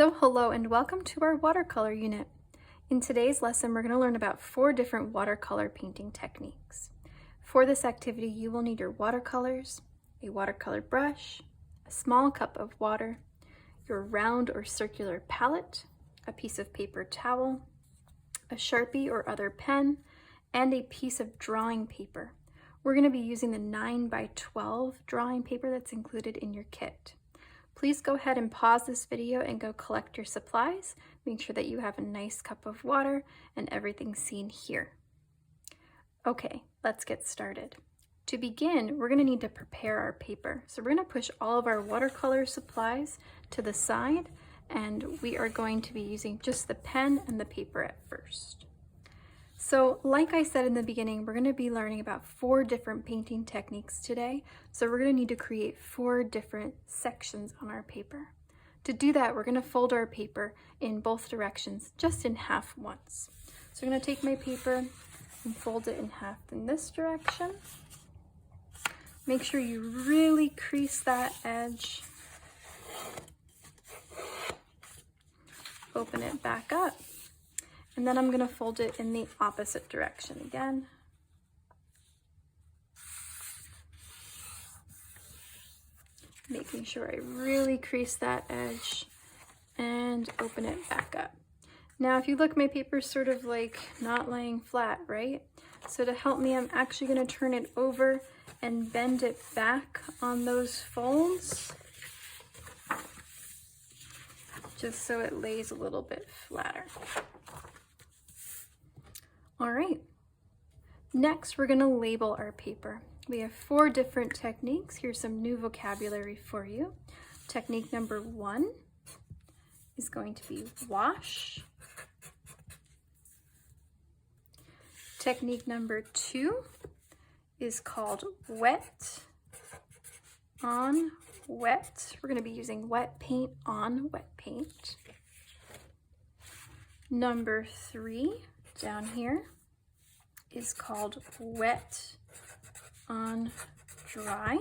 So hello and welcome to our watercolor unit. In today's lesson, we're going to learn about 4 different watercolor painting techniques. For this activity, you will need your watercolors, a watercolor brush, a small cup of water, your round or circular palette, a piece of paper towel, a Sharpie or other pen, and a piece of drawing paper. We're going to be using the 9x12 drawing paper that's included in your kit. Please go ahead and pause this video and go collect your supplies. Make sure that you have a nice cup of water and everything seen here. Okay, let's get started. To begin, we're going to need to prepare our paper. So we're going to push all of our watercolor supplies to the side, and we are going to be using just the pen and the paper at first. So like I said in the beginning, we're going to be learning about 4 different painting techniques today. So we're going to need to create 4 different sections on our paper. To do that, we're going to fold our paper in both directions, just in half once. So I'm going to take my paper and fold it in half in this direction. Make sure you really crease that edge. Open it back up. And then I'm going to fold it in the opposite direction again. Making sure I really crease that edge and open it back up. Now, if you look, my paper's sort of like not laying flat, right? So to help me, I'm actually going to turn it over and bend it back on those folds, just so it lays a little bit flatter. All right, next we're going to label our paper. We have 4 different techniques. Here's some new vocabulary for you. Technique number 1 is going to be wash. Technique number 2 is called wet on wet. We're going to be using wet paint on wet paint. Number 3 down here is called wet on dry.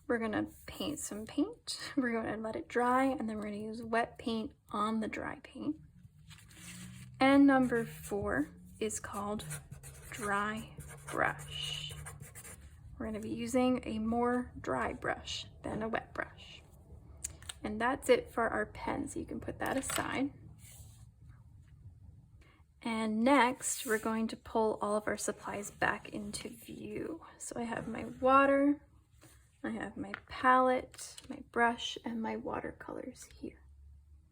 We're going to paint some paint. We're going to let it dry, and then we're going to use wet paint on the dry paint. And number 4 is called dry brush. We're going to be using a more dry brush than a wet brush. And that's it for our pen, so you can put that aside. And next, we're going to pull all of our supplies back into view. So I have my water, I have my palette, my brush, and my watercolors here.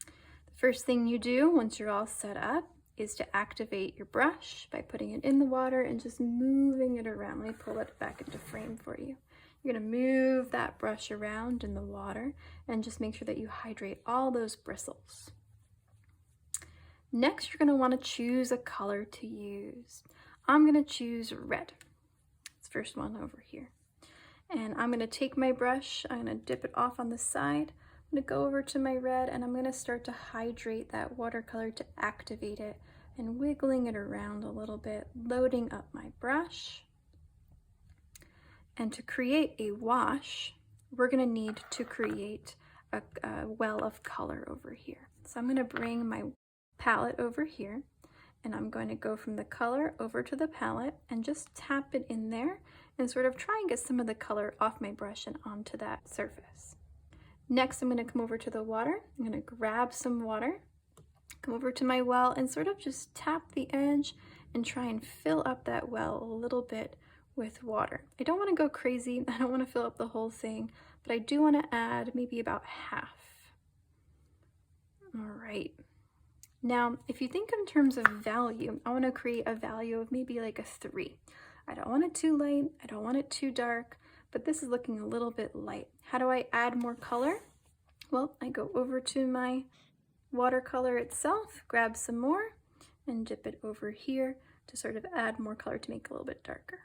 The first thing you do once you're all set up is to activate your brush by putting it in the water and just moving it around. Let me pull it back into frame for you. You're gonna move that brush around in the water and just make sure that you hydrate all those bristles. Next, you're going to want to choose a color to use. I'm going to choose red. It's the first one over here. And I'm going to take my brush, I'm going to dip it off on the side. I'm going to go over to my red, and I'm going to start to hydrate that watercolor to activate it and wiggling it around a little bit, loading up my brush. And to create a wash, we're going to need to create a well of color over here. So I'm going to bring my palette over here, and I'm going to go from the color over to the palette and just tap it in there and sort of try and get some of the color off my brush and onto that surface. Next, I'm going to come over to the water. I'm going to grab some water, come over to my well, and sort of just tap the edge and try and fill up that well a little bit with water. I don't want to go crazy. I don't want to fill up the whole thing, but I do want to add maybe about half. All right. Now, if you think in terms of value, I want to create a value of maybe like a 3. I don't want it too light, I don't want it too dark, but this is looking a little bit light. How do I add more color? Well, I go over to my watercolor itself, grab some more, and dip it over here to sort of add more color to make it a little bit darker.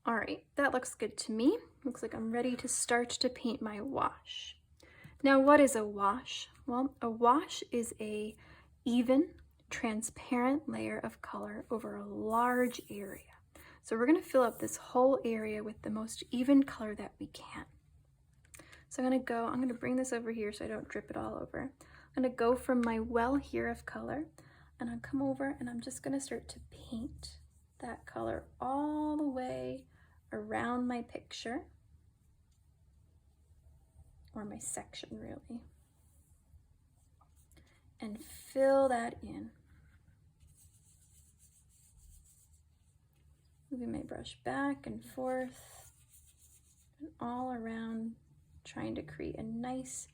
All right, that looks good to me. Looks like I'm ready to start to paint my wash. Now, what is a wash? Well, a wash is a even, transparent layer of color over a large area. So we're going to fill up this whole area with the most even color that we can. So I'm gonna bring this over here so I don't drip it all over. I'm gonna go from my well here of color, and I'll come over and I'm just gonna start to paint that color all the way around my picture, or my section really, and fill that in. Moving my brush back and forth and all around, trying to create a nice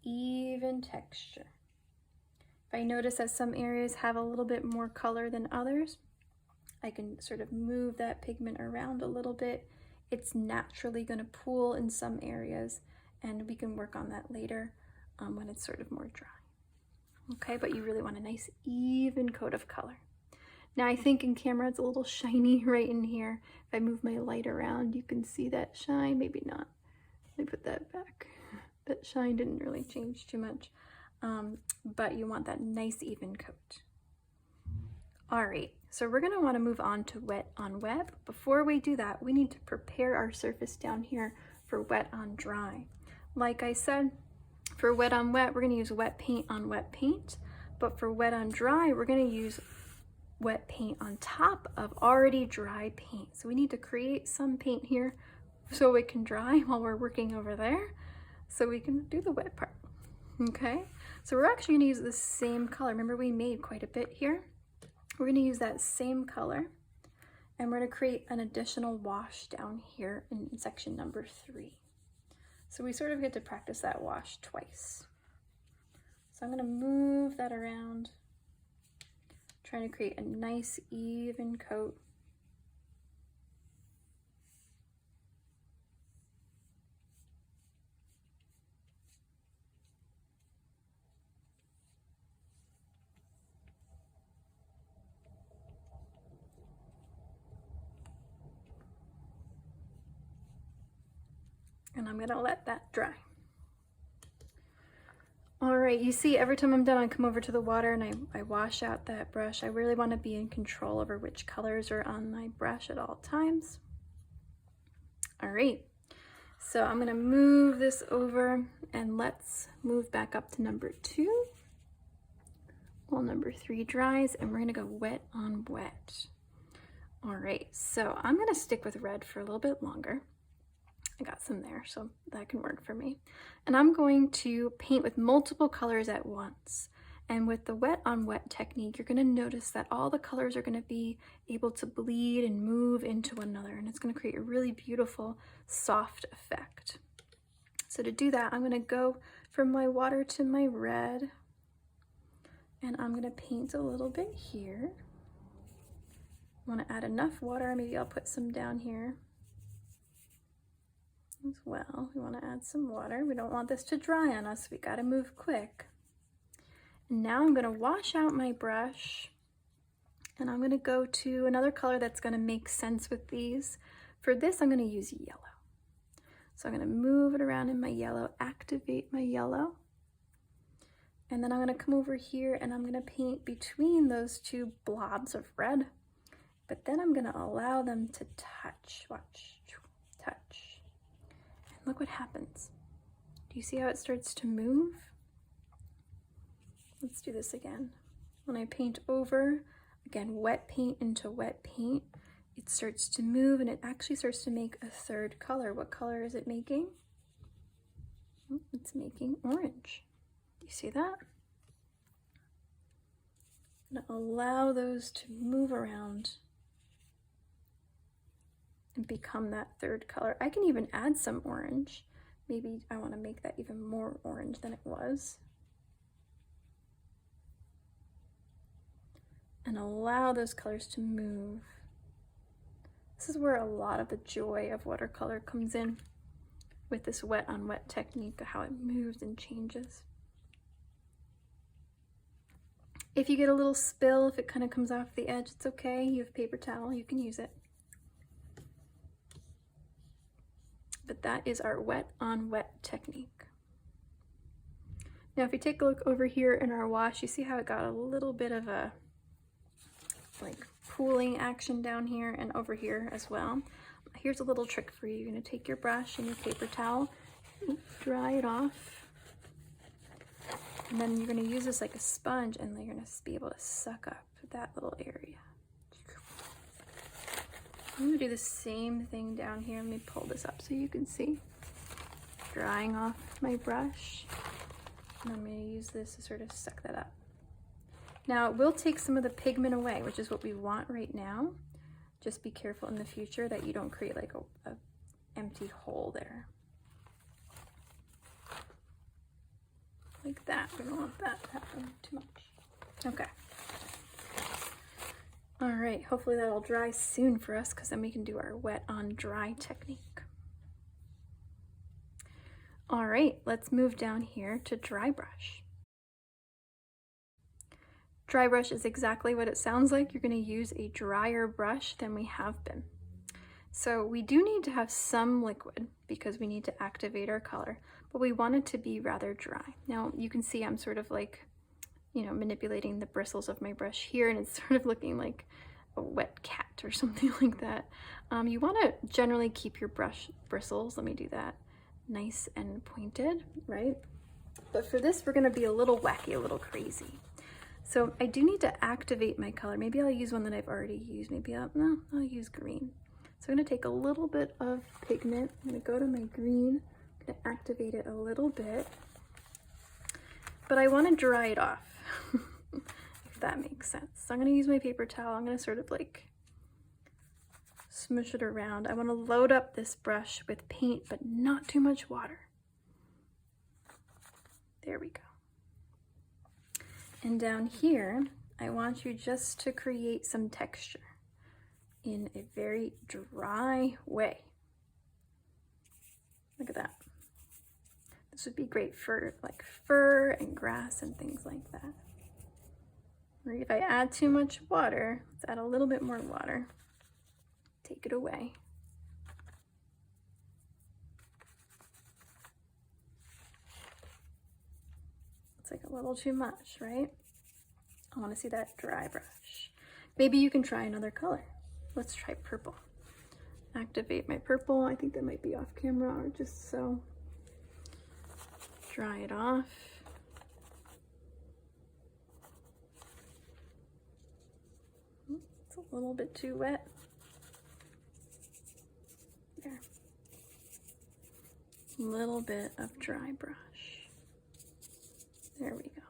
even texture. If I notice that some areas have a little bit more color than others, I can sort of move that pigment around a little bit. It's naturally going to pool in some areas, and we can work on that later when it's sort of more dry. Okay, but you really want a nice even coat of color. Now I think in camera it's a little shiny right in here. If I move my light around, you can see that shine, maybe not. Let me put that back. That shine didn't really change too much, but you want that nice even coat. All right, so we're gonna wanna move on to wet on wet. Before we do that, we need to prepare our surface down here for wet on dry. Like I said, for wet on wet, we're gonna use wet paint on wet paint, but for wet on dry, we're gonna use wet paint on top of already dry paint. So we need to create some paint here so it can dry while we're working over there, so we can do the wet part. Okay, so we're actually gonna use the same color. Remember, we made quite a bit here. We're gonna use that same color, and we're gonna create an additional wash down here in section number 3. So we sort of get to practice that wash twice. So I'm gonna move that around, trying to create a nice even coat. And I'm gonna let that dry. All right, you see every time I'm done, I come over to the water and I wash out that brush. I really wanna be in control over which colors are on my brush at all times. All right, so I'm gonna move this over, and let's move back up to number 2 while number 3 dries, and we're gonna go wet on wet. All right, so I'm gonna stick with red for a little bit longer. I got some there, so that can work for me. And I'm going to paint with multiple colors at once. And with the wet on wet technique, you're gonna notice that all the colors are gonna be able to bleed and move into one another, and it's gonna create a really beautiful, soft effect. So to do that, I'm gonna go from my water to my red, and I'm gonna paint a little bit here. I wanna add enough water, maybe I'll put some down here as well. We want to add some water. We don't want this to dry on us. We got to move quick. And now I'm going to wash out my brush, and I'm going to go to another color that's going to make sense with these. For this, I'm going to use yellow. So I'm going to move it around in my yellow, activate my yellow, and then I'm going to come over here and I'm going to paint between those 2 blobs of red, but then I'm going to allow them to touch. Watch, touch. Look what happens. Do you see how it starts to move? Let's do this again. When I paint over, again, wet paint into wet paint, it starts to move, and it actually starts to make a third color. What color is it making? It's making orange. Do you see that? I'm gonna allow those to move around and become that third color. I can even add some orange. Maybe I want to make that even more orange than it was. And allow those colors to move. This is where a lot of the joy of watercolor comes in, with this wet on wet technique, how it moves and changes. If you get a little spill, if it kind of comes off the edge, it's okay. You have paper towel, you can use it. But that is our wet on wet technique. Now if you take a look over here in our wash, you see how it got a little bit of a like pooling action down here and over here as well. Here's a little trick for you. You're gonna take your brush and your paper towel, dry it off. And then you're going to use this like a sponge, and you're going to be able to suck up that little area. I'm going to do the same thing down here. Let me pull this up so you can see. Drying off my brush. And I'm going to use this to sort of suck that up. Now, it will take some of the pigment away, which is what we want right now. Just be careful in the future that you don't create like a empty hole there. Like that. We don't want that to happen too much. Okay. All right, hopefully that'll dry soon for us, because then we can do our wet on dry technique. All right, let's move down here to dry brush. Dry brush is exactly what it sounds like. You're going to use a drier brush than we have been. So we do need to have some liquid because we need to activate our color, but we want it to be rather dry. Now you can see I'm sort of like, you know, manipulating the bristles of my brush here, and it's sort of looking like a wet cat or something like that. You want to generally keep your brush bristles, let me do that, nice and pointed, right? But for this, we're going to be a little wacky, a little crazy. So I do need to activate my color. Maybe I'll use one that I've already used. Maybe I'll use green. So I'm going to take a little bit of pigment. I'm going to go to my green. I'm going to activate it a little bit. But I want to dry it off, if that makes sense. So I'm going to use my paper towel. I'm going to sort of like smush it around. I want to load up this brush with paint, but not too much water. There we go. And down here, I want you just to create some texture in a very dry way. Look at that. This would be great for like fur and grass and things like that. Or if I add too much water, let's add a little bit more water. Take it away. It's like a little too much, right? I want to see that dry brush. Maybe you can try another color. Let's try purple. Activate my purple. I think that might be off camera, or just so. Dry it off. It's a little bit too wet. There. A little bit of dry brush. There we go.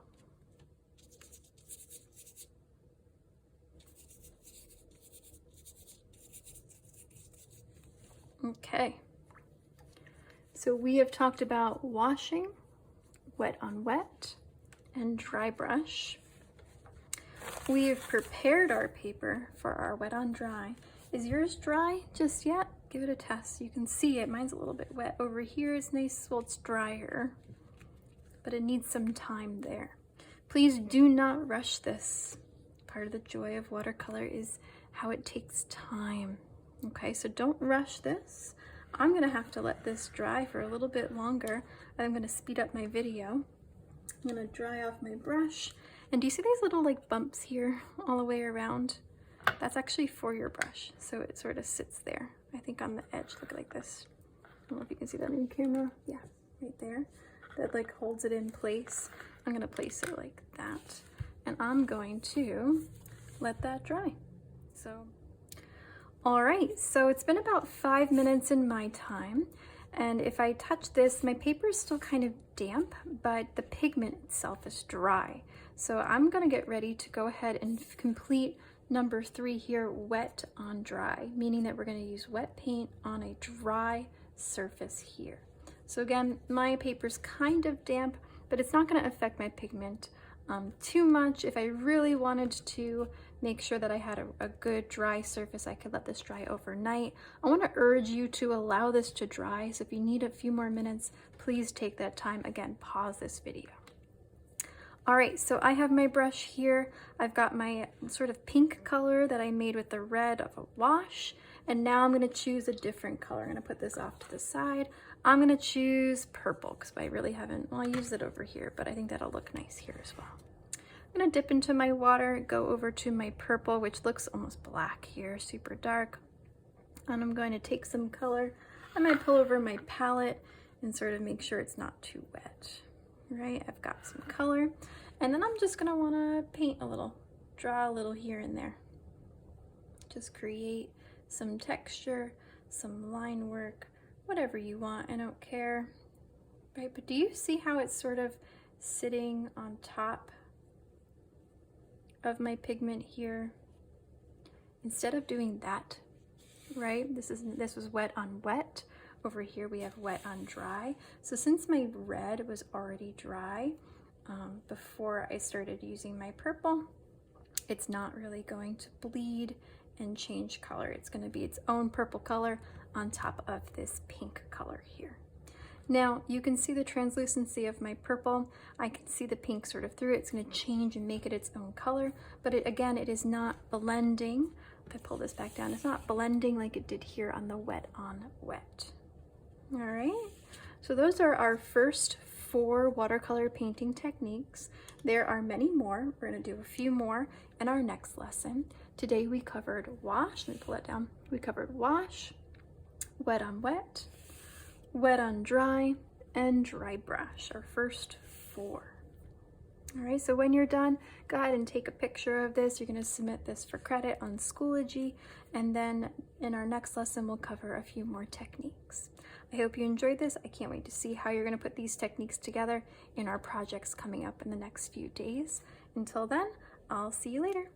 Okay. So we have talked about washing, wet on wet, and dry brush. We've prepared our paper for our wet on dry. Is yours dry just yet? Give it a test. You can see it. Mine's a little bit wet. Over here it's nice, well, it's drier, but it needs some time there. Please do not rush this. Part of the joy of watercolor is how it takes time. Okay, so don't rush this. I'm gonna have to let this dry for a little bit longer. I'm gonna speed up my video. I'm gonna dry off my brush. And do you see these little like bumps here all the way around? That's actually for your brush. So it sort of sits there. I think on the edge, look like this. I don't know if you can see that in camera. Yeah, right there. That like holds it in place. I'm gonna place it like that. And I'm going to let that dry. So, all right, so it's been about 5 minutes in my time. And if I touch this, my paper is still kind of damp, but the pigment itself is dry. So I'm gonna get ready to go ahead and complete number 3 here, wet on dry, meaning that we're gonna use wet paint on a dry surface here. So again, my paper's kind of damp, but it's not gonna affect my pigment too much. If I really wanted to make sure that I had a good dry surface, I could let this dry overnight. I want to urge you to allow this to dry. So if you need a few more minutes, please take that time. Again, pause this video. All right, so I have my brush here. I've got my sort of pink color that I made with the red of a wash. And now I'm gonna choose a different color. I'm gonna put this off to the side. I'm gonna choose purple because I really haven't, well, I used it over here, but I think that'll look nice here as well. I'm gonna dip into my water, go over to my purple, which looks almost black here, super dark. And I'm going to take some color. I'm gonna pull over my palette and sort of make sure it's not too wet, right? I've got some color, and then I'm just gonna wanna paint a little, draw a little here and there. Just create some texture, some line work, whatever you want, I don't care, right? But do you see how it's sort of sitting on top of my pigment here? Instead of doing that, right? This was wet on wet. Over here we have wet on dry. So since my red was already dry before I started using my purple, it's not really going to bleed and change color. It's going to be its own purple color on top of this pink color here. Now you can see the translucency of my purple. I can see the pink sort of through it. It's going to change and make it its own color, but again, it is not blending. If I pull this back down, it's not blending like it did here on the wet on wet. All right, so those are our first 4 watercolor painting techniques. There are many more. We're going to do a few more in our next lesson. Today we covered wash. Let me pull that down. We covered wash, wet on wet, wet on dry, and dry brush, our first 4. All right, so when you're done, go ahead and take a picture of this. You're going to submit this for credit on Schoology, and then in our next lesson, we'll cover a few more techniques. I hope you enjoyed this. I can't wait to see how you're going to put these techniques together in our projects coming up in the next few days. Until then, I'll see you later.